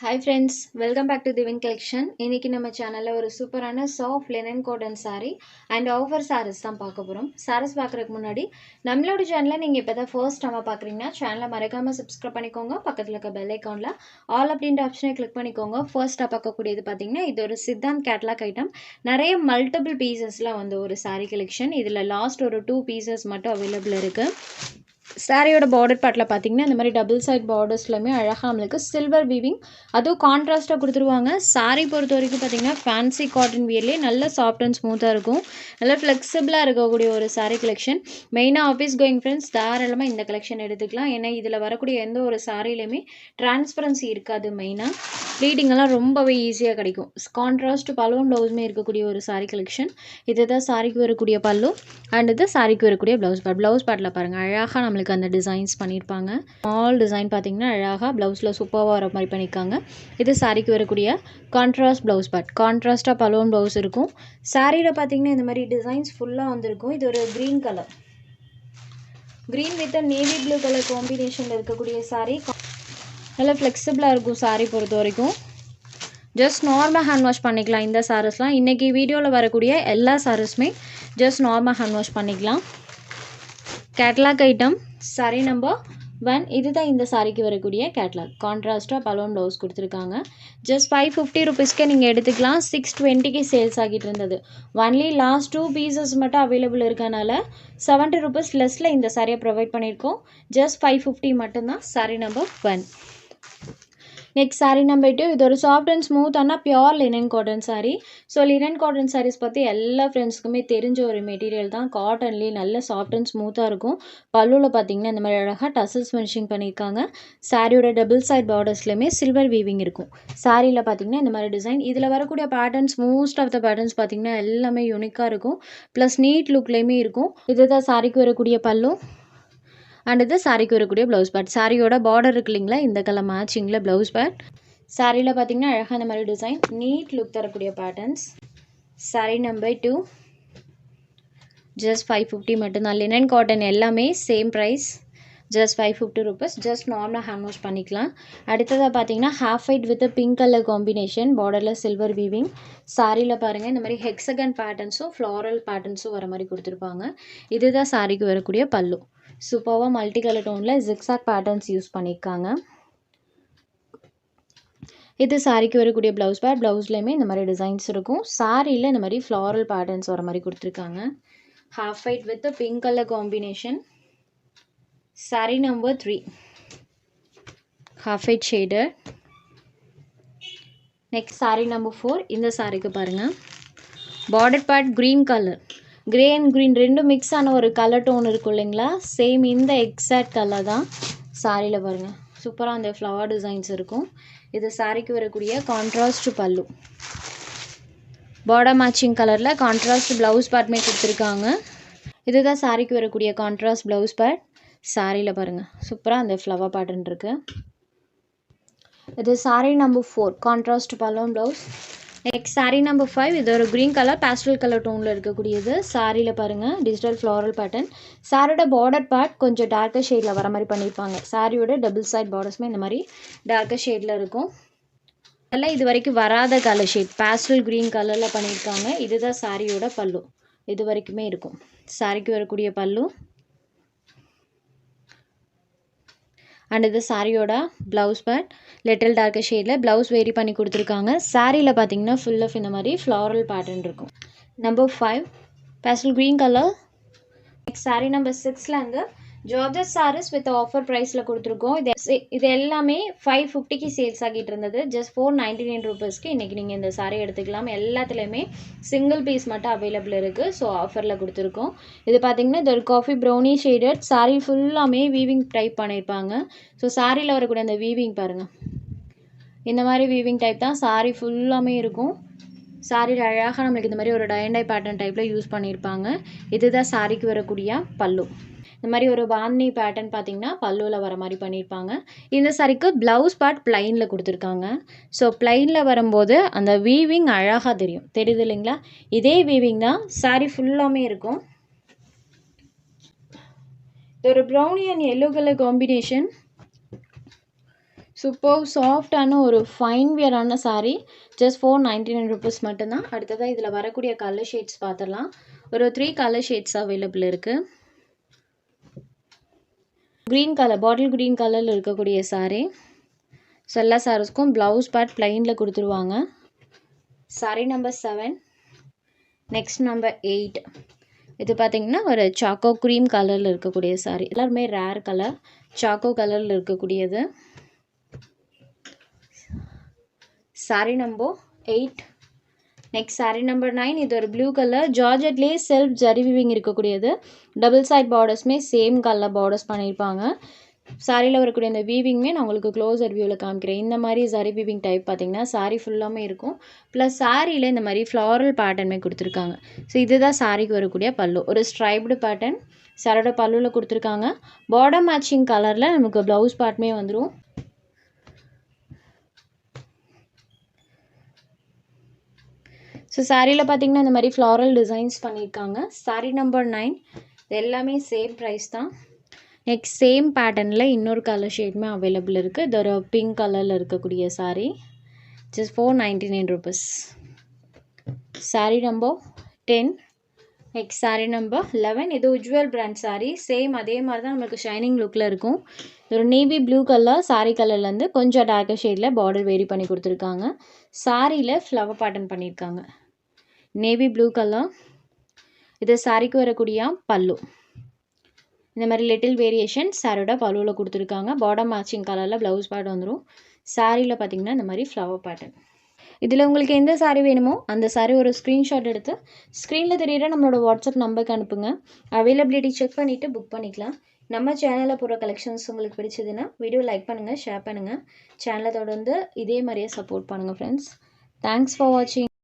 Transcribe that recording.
Hi friends, welcome back to Divine Collection. இன்னைக்கு நம்ம சேனல்ல ஒரு சூப்பரான soft linen cotton saree and offer sarees தான் பார்க்க போறோம். sarees பார்க்கறதுக்கு முன்னாடி நம்மளோட சேனலை நீங்க இப்பதான் ஃபர்ஸ்ட் டைம் பார்க்கறீங்கன்னா சேனலை மறக்காம subscribe பண்ணிக்கோங்க. பக்கத்துல இருக்க பெல் ஐகான்ல ஆல் அப்படின்ற ஆப்ஷனை கிளிக் பண்ணிக்கோங்க. ஃபர்ஸ்டா பார்க்கக்கூடியது பாத்தீங்கன்னா இது ஒரு சித்தாந்த் கேட்டலாக் ஐட்டம். நிறைய மல்டிபிள் பீசஸ்ல வந்து ஒரு saree கலெக்ஷன். இதுல லாஸ்ட் ஒரு 2 பீசஸ் மட்டும் அவைலபிள் இருக்கு. சாரியோட பார்டர் பார்ட்டில் பார்த்தீங்கன்னா இந்த மாதிரி டபுள் சைட் பார்டர்ஸ்லையுமே அழகாக நம்மளுக்கு சில்வர் வீவிங் அதுவும் கான்ட்ராஸ்ட்டாக கொடுத்துருவாங்க. சாரீ பொறுத்த வரைக்கும் பார்த்தீங்கன்னா ஃபேன்சி காட்டன் வியர்லேயே நல்ல சாஃப்ட் அண்ட் ஸ்மூத்தாக இருக்கும். நல்ல ஃப்ளெக்சிபிளாக இருக்கக்கூடிய ஒரு சாரீ கலெக்ஷன். மெயினாக ஆஃபீஸ் கோயிங் ஃப்ரெண்ட்ஸ் தாராளமாக இந்த கலெக்ஷன் எடுத்துக்கலாம். ஏன்னா இதில் வரக்கூடிய எந்த ஒரு சாரிலையுமே டிரான்ஸ்பரன்சி இருக்காது. மெயினாக ப்ளீட்டிங்கெல்லாம் ரொம்பவே ஈஸியாக கிடைக்கும். கான்ட்ராஸ்ட் பல்லும் ப்ளவுஸுமே இருக்கக்கூடிய ஒரு சாரீ கலெக்ஷன். இதுதான் சாரிக்கு வரக்கூடிய பல்லு அண்ட் இது சாரிக்கு வரக்கூடிய ப்ளவுஸ் பார்ட். ப்ளவுஸ் பார்ட்டில் பாருங்கள் அழகாக நம்மளுக்கு அந்த டிசைன்ஸ் பண்ணியிருப்பாங்க. ஆல் டிசைன் பார்த்தீங்கன்னா அழகாக ப்ளவுஸில் சூப்பராக வர மாதிரி பண்ணியிருக்காங்க. இது சாரிக்கு வரக்கூடிய கான்ட்ராஸ்ட் ப்ளவுஸ் பார்ட். கான்ட்ராஸ்ட்டாக பலூன் ப்ளவுஸ் இருக்கும். சாரியில் பார்த்தீங்கன்னா இந்த மாதிரி டிசைன்ஸ் ஃபுல்லாக வந்திருக்கும். இது ஒரு green colour, green with navy blue colour காம்பினேஷனில் இருக்கக்கூடிய சாரீ. நல்லா ஃப்ளெக்சிபிளாக இருக்கும் சாரீ பொறுத்த வரைக்கும். ஜஸ்ட் நார்மல் ஹேண்ட் வாஷ் பண்ணிக்கலாம். இந்த சாரீஸ்லாம் இன்றைக்கி வீடியோவில் வரக்கூடிய எல்லா சாரீஸுமே ஜஸ்ட் நார்மல் ஹேண்ட் வாஷ் பண்ணிக்கலாம். Catalogue item sari number 1. இதுதான் இந்த சாரிக்கு வரக்கூடிய கேட்லாக். கான்ட்ராஸ்ட்டாக பலூன் ப்ளவுஸ் கொடுத்துருக்காங்க. ஜஸ்ட் 550 ருபீஸ்க்கே நீங்கள் எடுத்துக்கலாம். 620க்கு சேல்ஸ் ஆகிட்டு இருந்தது. ஒன்லி லாஸ்ட் 2 பீசஸ் மட்டும் அவைலபிள் இருக்கனால 70 ருபீஸ் லெஸ்ஸில் இந்த சாரியை ப்ரொவைட் பண்ணியிருக்கோம். ஜஸ்ட் 550 மட்டும்தான். Sari number 1. Next sari number 2. இது ஒரு சாஃப்ட் அண்ட் ஸ்மூத்தான pure linen cotton sari. So linen cotton saris பற்றி எல்லா ஃப்ரெண்ட்ஸுக்குமே தெரிஞ்ச ஒரு மெட்டீரியல் தான். காட்டன்லேயே நல்ல சாஃப்ட் அண்ட் ஸ்மூத்தாக இருக்கும். பல்லுவில் பார்த்தீங்கன்னா இந்த மாதிரி அழகாக டசல்ஸ் ஃபினிஷிங் பண்ணியிருக்காங்க. சாரியோட டபுள் சைட் பார்டர்ஸ்லையுமே சில்வர் வீவிங் இருக்கும். சாரியில் பார்த்தீங்கன்னா இந்த மாதிரி டிசைன். இதில் வரக்கூடிய patterns most of the patterns பார்த்தீங்கன்னா எல்லாமே யூனிக்காக இருக்கும். ப்ளஸ் நீட் லுக்லேயுமே இருக்கும். இதுதான் சாரிக்கு வரக்கூடிய பல்லு அண்ட் இது சாரிக்கு வரக்கூடிய ப்ளவுஸ் பார்ட். சாரியோட பார்டர் இருக்கு இல்லைங்களா, இந்த கலர் மேட்சிங்கில் ப்ளவுஸ் பார்ட். சாரியில் பார்த்தீங்கன்னா அழகாக இந்த மாதிரி டிசைன் நீட் லுக் தரக்கூடிய பேட்டர்ன்ஸ். சாரீ நம்பர் 2. ஜஸ்ட் 550 மட்டும்தான். லினன் காட்டன் எல்லாமே same price. Just 550 rupees. Just நார்மலாக ஹேண்ட் வாஷ் பண்ணிக்கலாம். அடுத்ததாக பார்த்தீங்கன்னா half white with pink colour combination. பார்டரில் சில்வர் வீவிங். சாரியில் பாருங்கள் இந்த மாதிரி ஹெக்ஸகன் பேட்டர்ன்ஸும் ஃப்ளாரல் பேட்டர்ன்ஸும் வர மாதிரி கொடுத்துருப்பாங்க. இதுதான் சாரிக்கு வரக்கூடிய பல்லு. சூப்பராக மல்டி கலர் டோனில் ஜிக்ஸாக் பேட்டர்ன்ஸ் யூஸ் பண்ணியிருக்காங்க. இது சாரிக்கு வரக்கூடிய ப்ளவுஸ் பார்ட். ப்ளவுஸ்லேயுமே இந்த மாதிரி டிசைன்ஸ் இருக்கும். சாரியில் இந்த மாதிரி ஃப்ளாரல் பேட்டர்ன்ஸ் வர மாதிரி கொடுத்துருக்காங்க. Half white with pink colour combination. Sari number 3. Half white shader. Next sari number 4. இந்த சாரிக்கு பாருங்கள் border part green colour. Grey and green ரெண்டும் மிக்ஸ் ஆன ஒரு கலர் டோன் இருக்கும் இல்லைங்களா, சேம் இந்த எக்ஸாக்ட் கலர் தான் சாரியில் பாருங்கள். சூப்பராக அந்த ஃப்ளவர் டிசைன்ஸ் இருக்கும். இது சாரிக்கு வரக்கூடிய கான்ட்ராஸ்ட் பல்லு. பார்டர் மேட்சிங் கலரில் கான்ட்ராஸ்ட் ப்ளவுஸ் பார்ட்டுமே கொடுத்துருக்காங்க. இதுதான் சாரிக்கு வரக்கூடிய கான்ட்ராஸ்ட் ப்ளவுஸ் பார்ட். சாரியில் பாருங்கள் சூப்பராக அந்த ஃப்ளவர் பேட்டர்ன் இருக்குது. இது சாரீ நம்பர் 4. கான்ட்ராஸ்ட் பல்லும் ப்ளவுஸ். Next sari number 5. இது ஒரு க்ரீன் கலர் பேஸ்டல் கலர் டோனில் இருக்கக்கூடியது. சாரியில் பாருங்கள் டிஜிட்டல் ஃப்ளாரல் பேட்டர்ன். சாரியோட பார்டர் பார்ட் கொஞ்சம் டார்க்கர் ஷேடில் வர மாதிரி பண்ணியிருப்பாங்க. சாரியோட டபுள் சைட் பார்டர்ஸுமே இந்த மாதிரி டார்க்கர் ஷேடில் இருக்கும். அதெல்லாம் இது வரைக்கும் வராத கலர் ஷேட் பேஸ்டல் க்ரீன் கலரில் பண்ணியிருக்காங்க. இதுதான் சாரியோட பல்லு. இது வரைக்குமே இருக்கும். சாரிக்கு வரக்கூடிய பல்லு அண்ட் இது சாரியோட ப்ளவுஸ் பார்ட். லிட்டில் டார்க்கர் ஷேடில் ப்ளவுஸ் வேரி பண்ணி கொடுத்துருக்காங்க. சாரியில் பார்த்தீங்கன்னா ஃபுல் ஆஃப் இந்த மாதிரி ஃப்ளாரல் பேட்டர்ன் இருக்கும். Number 5 pastel green colour. Next sari number 6ல் வந்து ஜார்ஜட் சாரீஸ் வித் ஆஃபர் ப்ரைஸில் கொடுத்துருக்கோம். இது எல்லாமே 550க்கு சேல்ஸ் ஆகிட்டு இருந்தது. ஜஸ்ட் 499 ருபீஸ்க்கு இன்றைக்கி நீங்கள் இந்த சாரீ எடுத்துக்கலாம். எல்லாத்துலேயுமே சிங்கிள் பீஸ் மட்டும் அவைலபிள் இருக்குது. ஸோ ஆஃபரில் கொடுத்துருக்கோம். இது பார்த்திங்கன்னா இது ஒரு காஃபி ப்ரௌனி ஷேடட் சாரீ ஃபுல்லாமே வீவிங் டைப் பண்ணியிருப்பாங்க. ஸோ சாரியில் வரக்கூடிய அந்த வீவிங் பாருங்கள், இந்த மாதிரி வீவிங் டைப் தான் சாரீ ஃபுல்லாமே இருக்கும். சாரியில் அழகாக நம்மளுக்கு இந்த மாதிரி ஒரு டை அண்ட் டை பேட்டர்ன் டைப்பில் யூஸ் பண்ணியிருப்பாங்க. இதுதான் சாரிக்கு வரக்கூடிய பல்லு. இந்த மாதிரி ஒரு பாந்தினி பேட்டர்ன் பார்த்தீங்கன்னா பல்லுவில் வர மாதிரி பண்ணியிருப்பாங்க. இந்த சாரிக்கு ப்ளவுஸ் பார்ட் பிளைனில் கொடுத்துருக்காங்க. ஸோ பிளைனில் வரும்போது அந்த வீவிங் அழகாக தெரியுது இல்லைங்களா, இதே வீவிங் தான் சாரி ஃபுல்லாமே இருக்கும். இது ஒரு brownie and yellow colour combination. Super சாஃப்டான ஒரு ஃபைன் வியரான saree. ஜஸ்ட் 499 rupees மட்டும்தான். அடுத்ததாக இதில் வரக்கூடிய கலர் ஷேட்ஸ் பார்த்துடலாம். ஒரு 3 கலர் ஷேட்ஸ் அவைலபிள் இருக்குது. க்ரீன் கலர், பாட்டில் க்ரீன் கலரில் இருக்கக்கூடிய saree. ஸோ எல்லா சாரீஸ்க்கும் ப்ளவுஸ் பார்ட் ப்ளைனில் கொடுத்துருவாங்க. saree number 7. Next number 8. இது பார்த்திங்கன்னா ஒரு சாக்கோ க்ரீம் கலரில் இருக்கக்கூடிய saree. எல்லாருமே ரேர் கலர், சாக்கோ கலரில் இருக்கக்கூடியது. saree number 8. Next saree number 9. இது ஒரு ப்ளூ கலர், ஜார்ஜெட்லேயே செல்ஃப் ஜரி வீவிங் இருக்கக்கூடியது. டபுள் சைட் பார்டர்ஸ்மே சேம் கலர் பார்டர்ஸ் பண்ணியிருப்பாங்க. சாரியில் வரக்கூடிய இந்த வீவிங்குமே நான் உங்களுக்கு க்ளோஸர் வியூவில் காமிக்கிறேன். இந்த மாதிரி ஜரி வீவிங் டைப் பார்த்திங்கன்னா சாரீ ஃபுல்லாமே இருக்கும். ப்ளஸ் சாரியில் இந்த மாதிரி ஃப்ளாரல் பேட்டர்னுமே கொடுத்துருக்காங்க. ஸோ இதுதான் சாரிக்கு வரக்கூடிய பல்லு. ஒரு ஸ்ட்ரைப்டு பேட்டர்ன் சாரோட பல்லுவில் கொடுத்துருக்காங்க. பார்டர் மேட்சிங் கலரில் நமக்கு ப்ளவுஸ் பார்ட்டுமே வந்துடும். ஸோ சாரியில் பார்த்திங்கன்னா இந்த மாதிரி ஃப்ளாரல் டிசைன்ஸ் பண்ணியிருக்காங்க. saree number 9. இது எல்லாமே சேம் ப்ரைஸ் தான். நெக்ஸ்ட் சேம் பேட்டர்னில் இன்னொரு கலர் ஷேடுமே அவைலபிள் இருக்குது. இது ஒரு பிங்க் கலரில் இருக்கக்கூடிய saree. Just 499 rupees. saree number 10. Next saree number 11. இது உஜ்வல் பிராண்ட் saree. சேம் அதே மாதிரி தான் நம்மளுக்கு ஷைனிங் லுக்கில் இருக்கும். ஒரு நேவி ப்ளூ கலர் saree கலர்லேருந்து கொஞ்சம் டார்க்கர் ஷேடில் பார்டர் வேரி பண்ணி கொடுத்துருக்காங்க. சாரியில் ஃப்ளவர் பேட்டர்ன் பண்ணியிருக்காங்க. Navy blue colour. இது சாரிக்கு வரக்கூடிய பல்லு. இந்த மாதிரி லிட்டில் வேரியேஷன் சாரோட பல்லுவில் கொடுத்துருக்காங்க. பார்டர் மேட்சிங் கலரில் ப்ளவுஸ் பார்ட் வந்துடும். சாரியில் பார்த்திங்கன்னா இந்த மாதிரி ஃப்ளவர் பேட்டர்ன். இதில் உங்களுக்கு எந்த saree வேணுமோ அந்த saree ஒரு ஸ்க்ரீன்ஷாட் எடுத்து ஸ்க்ரீனில் தெரியுற நம்மளோட வாட்ஸ்அப் நம்பருக்கு அனுப்புங்க. அவைலபிலிட்டி செக் பண்ணிவிட்டு புக் பண்ணிக்கலாம். நம்ம சேனலில் போகிற கலெக்ஷன்ஸ் உங்களுக்கு பிடிச்சதுன்னா வீடியோ லைக் பண்ணுங்கள், ஷேர் பண்ணுங்கள். சேனலை தொடர்ந்து இதே மாதிரியே சப்போர்ட் பண்ணுங்கள் ஃப்ரெண்ட்ஸ். தேங்க்ஸ் ஃபார் வாட்சிங்.